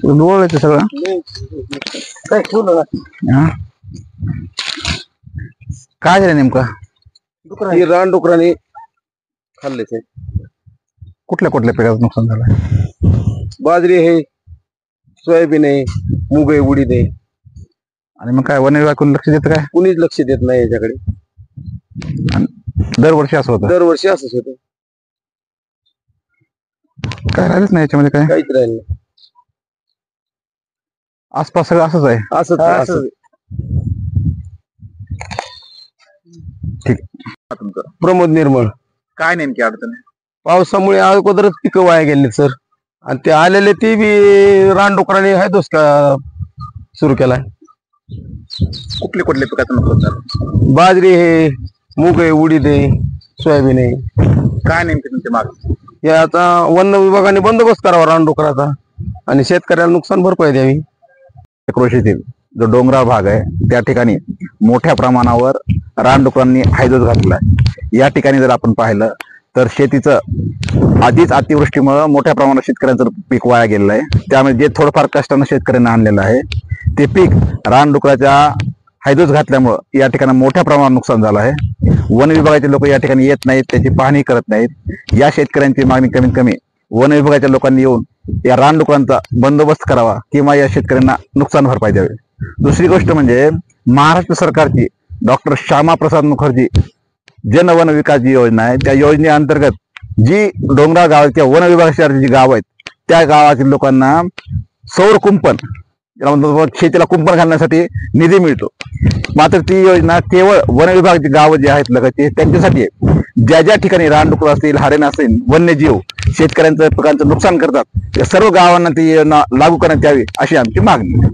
डोळ्याचं सगळं काय ठेवलं हा? काय झालं नेमकं? ही रानडुकरांनी खाल्ले ते. कुठल्या कुठल्या पिकाचं नुकसान झालं? बाजरी आहे, सोयाबीन आहे, मूग आहे, उडीद आहे. आणि मग काय वन विभाग कोणी लक्ष देतं काय? कुणीच लक्ष देत नाही याच्याकडे. दरवर्षी असं होतं? दरवर्षी असंच होतं, काय राहिलंच नाही याच्यामध्ये काय? काहीच राहिलं नाही. आसपास सगळं असंच आहे. असंच ठीक. प्रमोद निर्मळ. काय नेमकी अडचण आहे? पावसामुळे अगोदरच पिकं वाया गेले सर, आणि ते आलेले ते बी रानडुकरांनी हायदोस का सुरू केलाय. कुठले कुठले पिकाचं नुकसान झालं? बाजरी आहे, मूग आहे, उडीद आहे, सोयाबीन आहे. काय नेमकी तुमची मागणी? हे आता वन विभागाने बंदोबस्त करावा रानडुकराचा आणि शेतकऱ्याला नुकसान भरपाई द्यावी. कृषीतील जो डोंगराळ भाग आहे त्या ठिकाणी मोठ्या प्रमाणावर रानडुकरांनी हैदोस घातलाय. या ठिकाणी जर आपण पाहिलं तर शेतीचं आधीच अतिवृष्टीमुळे मोठ्या प्रमाणात शेतकऱ्यांचं पीक वाया गेलेलं आहे. त्यामुळे जे थोडंफार कष्टानं शेतकऱ्यांना आणलेलं आहे ते पीक रानडुकराच्या हैदोस घातल्यामुळं या ठिकाणी मोठ्या प्रमाणात नुकसान झालं आहे. वन विभागाचे लोक या ठिकाणी येत नाहीत, त्याची पाहणी करत नाहीत. या शेतकऱ्यांची मागणी कमीत कमी वन विभागाच्या लोकांनी येऊन या रानडुकरांचा बंदोबस्त करावा किंवा या शेतकऱ्यांना नुकसान भरपाई द्यावी. दुसरी गोष्ट म्हणजे महाराष्ट्र सरकारची डॉक्टर श्यामाप्रसाद मुखर्जी जन वन विकास जी योजना आहे त्या योजनेअंतर्गत जी डोंगराळ गाव किंवा वन विभागाच्या जी गाव आहेत त्या गावातील लोकांना सौर कुंपण, शेतीला कुंपण घालण्यासाठी निधी मिळतो. मात्र ती योजना केवळ वन विभागाची गावं जी आहेत लगतची त्यांच्यासाठी आहे. ज्या ज्या ठिकाणी रानडुकर असतील, हरिण असतील, वन्यजीव शेतकऱ्यांचं पिकांचं नुकसान करतात त्या सर्व गावांना ती योजना लागू करण्यात यावी अशी आमची मागणी आहे.